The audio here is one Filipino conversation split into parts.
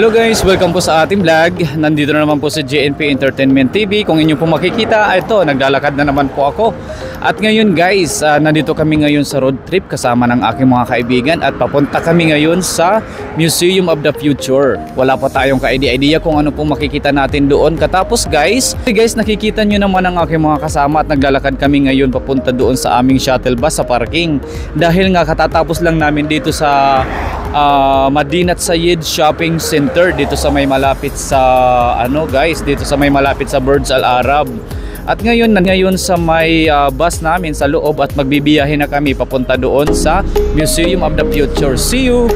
Hello guys, welcome po sa ating vlog. Nandito na naman po sa JNP Entertainment TV. Kung inyo po makikita, ito, naglalakad na naman po ako. At ngayon guys, nandito kami ngayon sa road trip kasama ng aking mga kaibigan. At papunta kami ngayon sa Museum of the Future. Wala pa tayong ka-idea kung ano po makikita natin doon. Katapos guys, nakikita nyo naman ang aking mga kasama. At naglalakad kami ngayon papunta doon sa aming shuttle bus sa parking. Dahil nga katatapos lang namin dito sa Madinat Sayed Shopping Center dito sa may malapit sa dito sa may malapit sa Burj Al Arab. At ngayon sa may bus namin sa loob at magbibiyahe na kami papunta doon sa Museum of the Future. See you.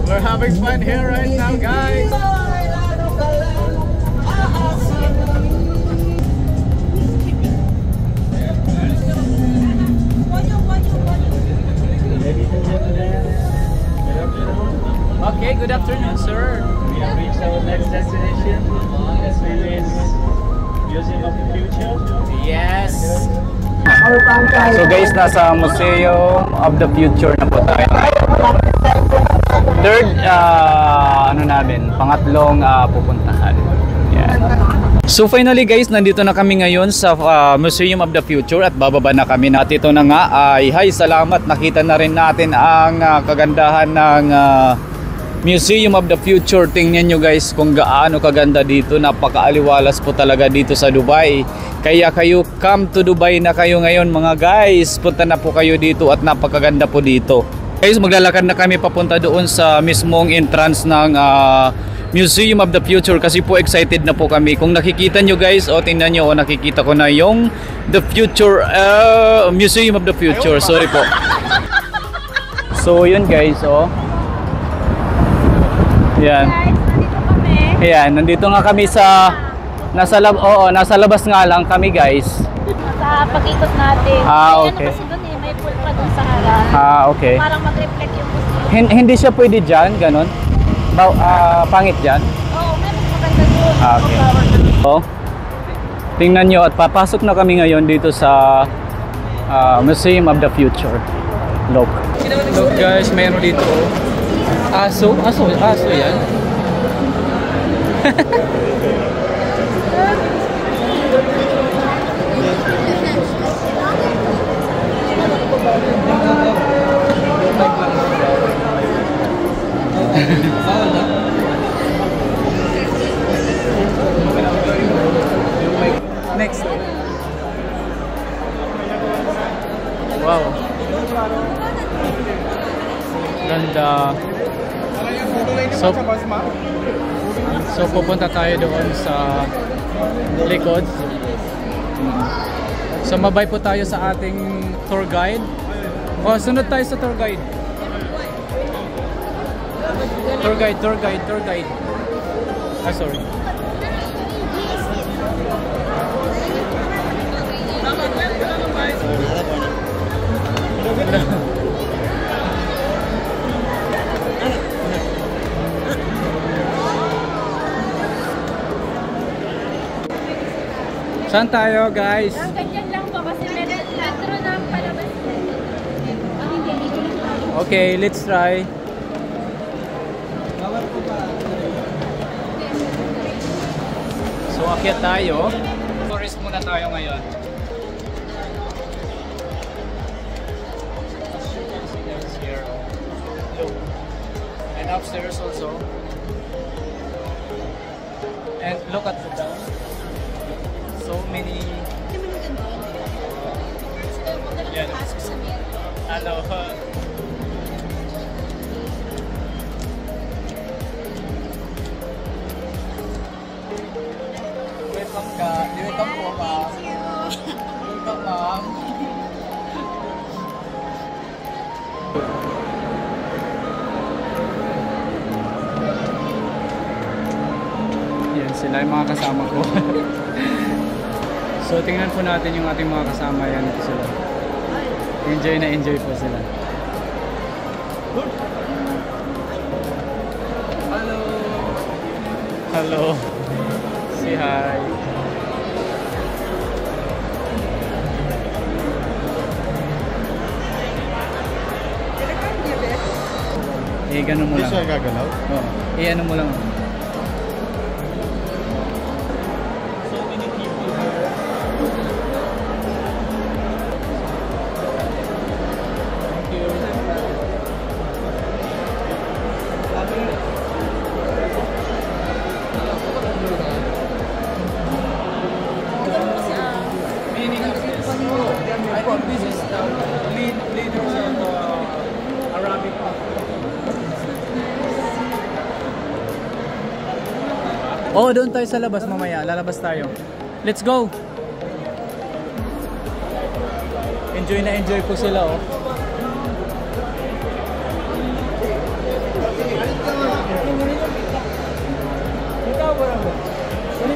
We're having fun here right now, guys. Okay, good afternoon, sir. We have reached our next destination. This is Museum of the Future. Yes. So guys, nasa Museum of the Future na po tayo. Third, pangatlong pupuntahan. Yan. So finally guys, nandito na kami ngayon sa Museum of the Future at bababa na kami. At ito na nga ay, salamat, nakita na rin natin ang kagandahan ng Museum of the Future. Tingnan nyo guys kung gaano kaganda dito. Napakaaliwalas po talaga dito sa Dubai. Kaya kayo, come to Dubai na kayo ngayon mga guys. Punta na po kayo dito at napakaganda po dito. Guys, maglalakad na kami papunta doon sa mismong entrance ng Museum of the Future kasi po excited na po kami. Kung nakikita nyo guys, tingnan nyo, nakikita ko na yung The Future, Museum of the Future. Sorry po. So yun guys, yan. Ayan, nandito nga kami sa nasa labas nga lang kami guys. Sa pag-ikot natin. Okay. Kasi doon may pool pa doon sa harap. Okay. Parang mag-reflect yung museum. Hindi siya pwede dyan, ganon? Pangit dyan? Oo, meron maganda doon. Okay. Tingnan nyo at papasok na kami ngayon dito sa Museum of the Future. Look guys, mayroon dito aso yan. Next. Wow. Ganda. So pupunta tayo doon sa likod. So mabay po tayo sa ating tour guide. Sunod tayo sa tour guide. Tour guide. Sorry. Saan tayo guys? Ganyan lang po kasi meron ng palabas. Okay, let's try. So akyat tayo. Tourist muna tayo ngayon. Here. And upstairs also. And look at the down. So many. Hello. Welcome ka. Welcome po ka. Welcome ma'am. Dahil mga kasama ko. So tingnan po natin yung ating mga kasama. Yan ito sila. Enjoy na enjoy po sila. Hello. Hello. Say hi. Ganun mo lang. Hindi siya gagalaw? Oo. Ano mo lang. Meaning of this. I think this is the leaders of Arabic. Oh, doon tayo sa labas mamaya. Lalabas tayo. Let's go! Enjoy na enjoy po sila, oh.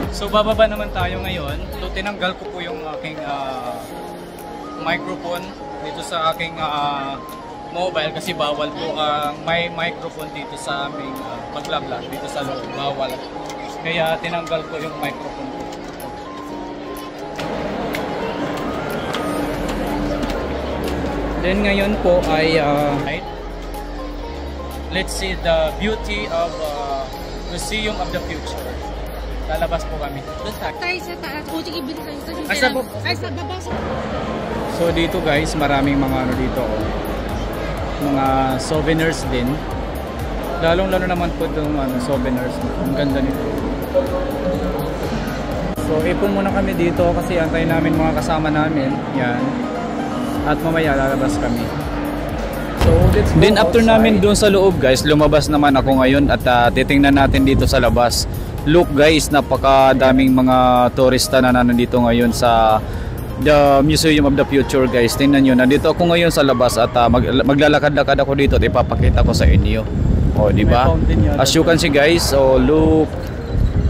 So, bababa naman tayo ngayon. So, tinanggal ko po yung aking microphone dito sa aking mobile kasi bawal po may microphone dito sa aming maglabla dito sa loob. Bawal. Kaya tinanggal ko yung microphone ko. Then ngayon po ay let's see the beauty of Museum of the Future. Lalabas po kami. Tayo sa taas. O, sige, bilhin tayo sa Ay, sa baba. So dito guys, maraming mga ano dito. Mga souvenirs din. Lalong-lalo naman po itong souvenirs. Ang ganda nito. So ipon muna kami dito kasi antayin namin mga kasama namin. Yan. At mamaya lalabas kami. So let's go. Then after namin doon sa loob guys, lumabas naman ako ngayon at titingnan natin dito sa labas. Look guys, napakadaming mga turista na nandito ngayon sa the Museum of the Future guys. Tingnan nyo, nandito ako ngayon sa labas at maglalakad-lakad ako dito at ipapakita ko sa inyo. O, di ba? As you can see guys, oh look.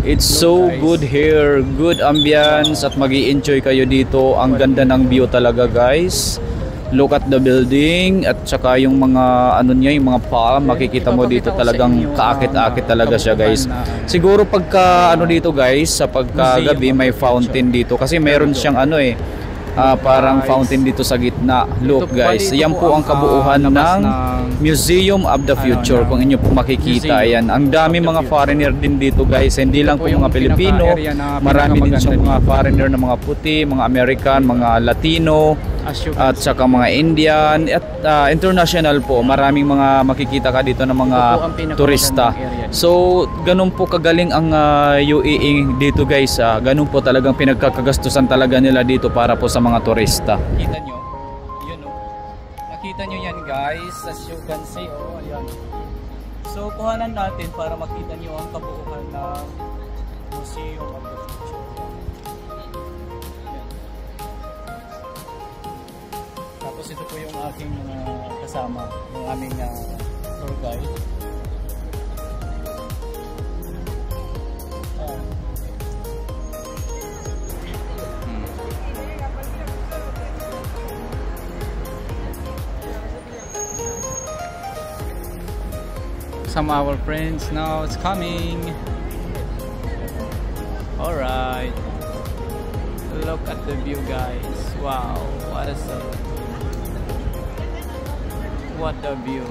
It's so good here, good ambience at magi-enjoy kayo dito. Ang ganda ng view talaga guys. Look at the building at saka yung mga ano niya, yung mga palm, makikita mo dito talagang kaakit-akit talaga siya guys. Siguro pagka ano dito guys, sa pagkagabi may fountain dito kasi meron siyang ano parang fountain dito sa gitna. Look guys, yan po ang kabuuan ng Museum of the Future. Kung inyo po makikita, ayan. Ang dami mga foreigner din dito guys. Hindi lang po mga Pilipino, marami din siyang mga foreigner na mga puti, mga American, mga Latino, at saka mga Indian at international po. Maraming mga makikita ka dito ng mga turista. So ganun po kagaling ang UAE dito guys. Ganun po talagang pinagkakagastusan talaga nila dito para po sa mga turista. Kita nyo, yun o. Nakita nyo yan guys, as you can see, oh, ayan. So kuhanan natin para makita nyo ang kabuuan ng Museum of the Future. Ayan. Tapos ito po yung aking kasama, yung aming tour guide. Some of our friends now it's coming. All right, look at the view guys. Wow, what a sight. What a view.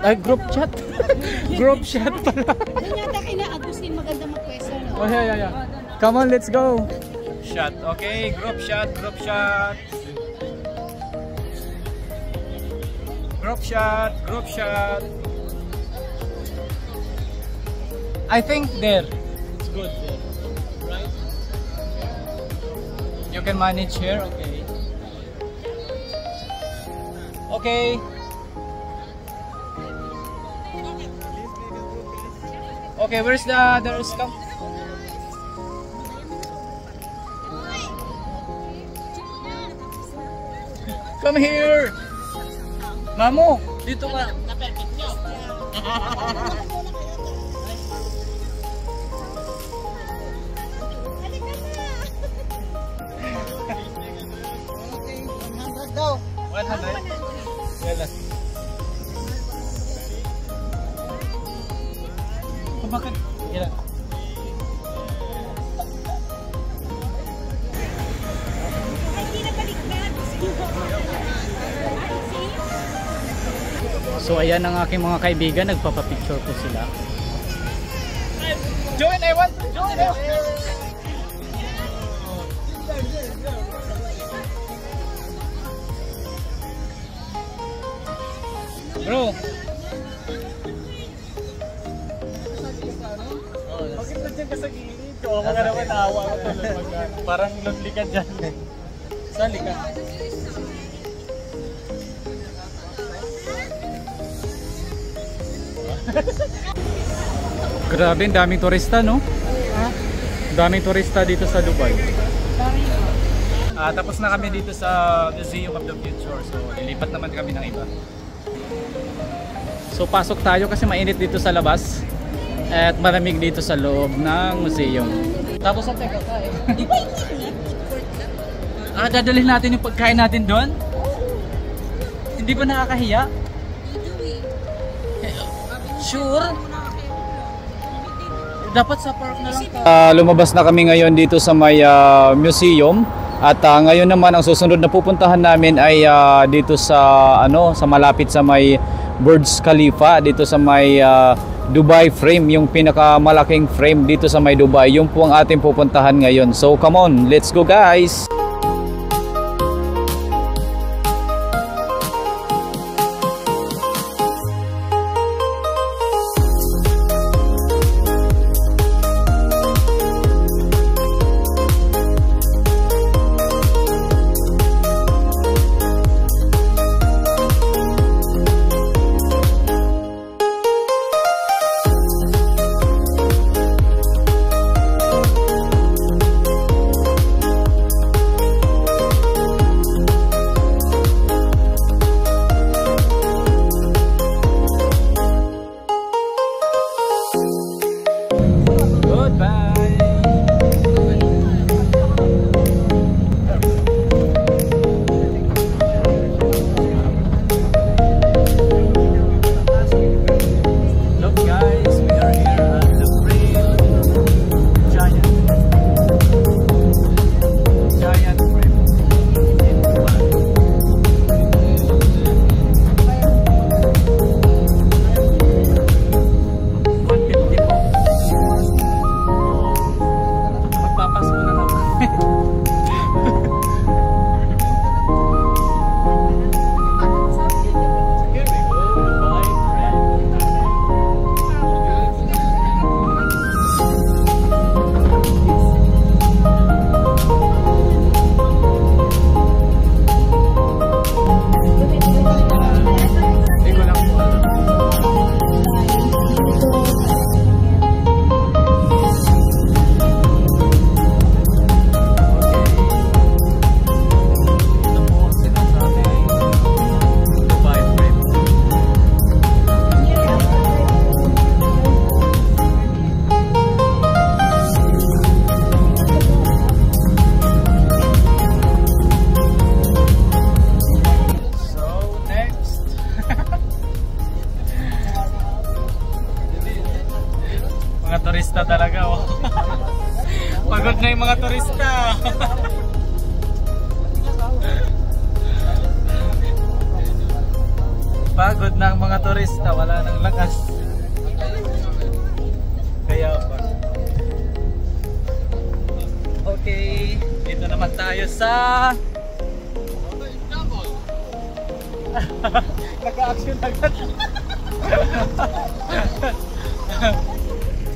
Ay, group chat. Group chat pala. Doon yata kina Agustin maganda mag-question. Oh yeah. Come on, let's go. Shot. Okay, group shot, group shot. Group shot, group shot. I think there. It's good there. Right? You can manage here, okay. Okay. Okay, where's the others? Come. Come here. Mamo, dito ka. daw. 100? Wala. Bakit? Ilan? So ayan ang aking mga kaibigan, nagpapapicture po sila. Join, I want to join! Bro! Bakit nandiyan ka sa gilid? Oo, mga naman naawa ko talaga. Parang lonely ka dyan. Sali ka. Grabe, daming turista, no? Daming turista dito sa Dubai. Tapos na kami dito sa Museum of the Future. So, lilipat naman kami ng iba. So, pasok tayo kasi mainit dito sa labas. At malamig dito sa loob ng museum. Tapos ang teka tayo. Dadalhin natin yung pagkain natin doon? Hindi ba nakakahiya? Sure? Dapat sa park na lang. Lumabas na kami ngayon dito sa may museum. At ngayon naman ang susunod na pupuntahan namin ay dito sa sa malapit sa may Burj Khalifa, dito sa may Dubai frame, yung pinakamalaking frame dito sa may Dubai. Yung po ang ating pupuntahan ngayon. So come on, let's go guys. Turista talaga, oh. Pagod na yung mga turista. Pagod na ang mga turista, wala nang lakas. Kaya pa. Okay, dito naman tayo sa nag-action agad.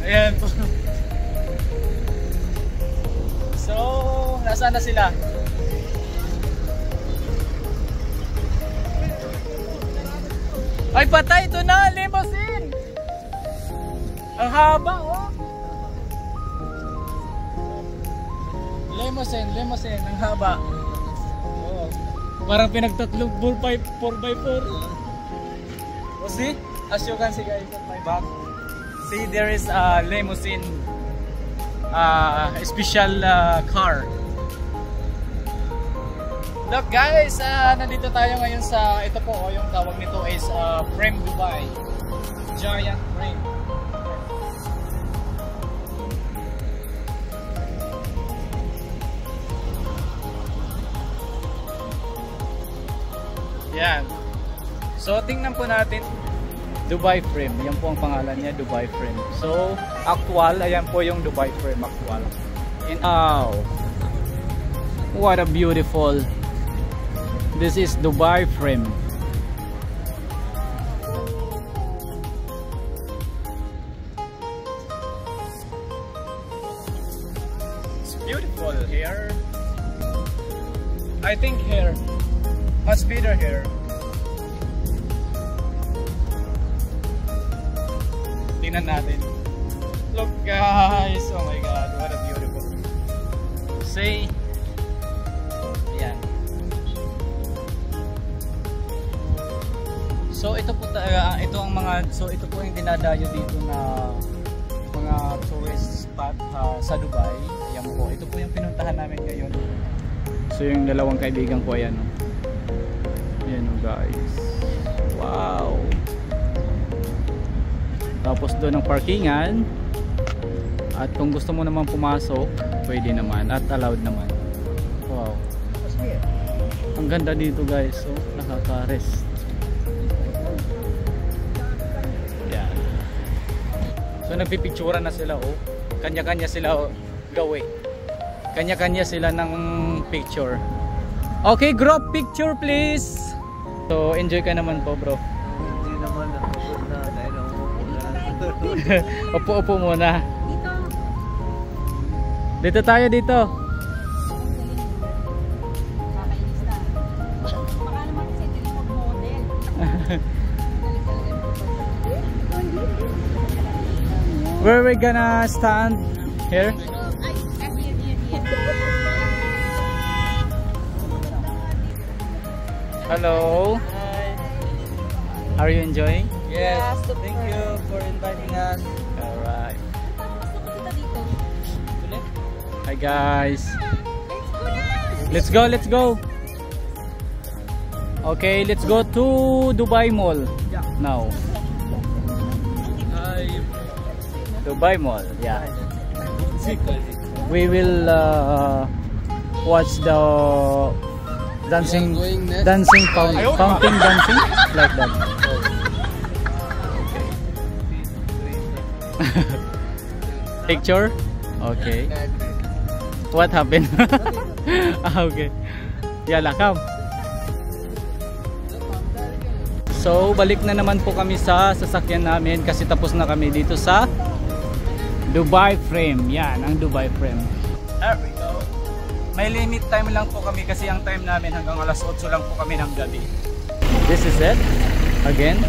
Ayan po. So, nasaan na sila? Ay patay, ito na, limousine! Ang haba, oh! Limousine, ang haba. Oh. Parang pinagtatlong 4x4. O see? As you can see guys at my back, see there is a limousine, special car. Look guys, nandito tayo ngayon sa, ito po, yung tawag nito is Frame Dubai. Giant frame. Yan. So tingnan po natin, Dubai frame. Yan po ang pangalan niya, Dubai frame. So actual, ayan po yung Dubai frame actual. And wow, what a beautiful. This is Dubai frame. It's beautiful here. I think here, much better here. Tingnan natin. Look guys, oh my god, what a beautiful. See? Ayan. So ito po ito ang mga, so ito po yung dinadayo dito na mga tourist spot sa Dubai. Ayan po. Ito po yung pinuntahan namin ngayon. So yung dalawang kaibigan ko, ayan. Ayan guys. Wow. Tapos doon ang parkingan. At kung gusto mo naman pumasok, pwede naman at allowed naman. Wow. Ang ganda dito guys. So nakaka-rest. So nagpipicturan na sila, oh. Kanya-kanya sila, oh, gawin. Kanya-kanya sila ng picture. Okay, group picture please. So enjoy ka naman po, bro. Hindi naman, napagod na. Dahil Upo-upo muna. Dito tayo dito. Baka naman kasi hindi mag-model. Where we gonna stand? Here? Hello. Hi. Are you enjoying? Yes, thank you for inviting us. Alright. Hi guys. Let's go, let's go. Okay, let's go to Dubai Mall now. Dubai Mall, yeah. We will watch the dancing fountain dancing like that. Picture? Okay. What happened? Okay. Yala, come. So, balik na naman po kami sa sasakyan namin kasi tapos na kami dito sa Dubai frame. Yan, ang Dubai frame. There we go. May limit time lang po kami kasi ang time namin hanggang alas 8 lang po kami ng gabi. This is it. Again.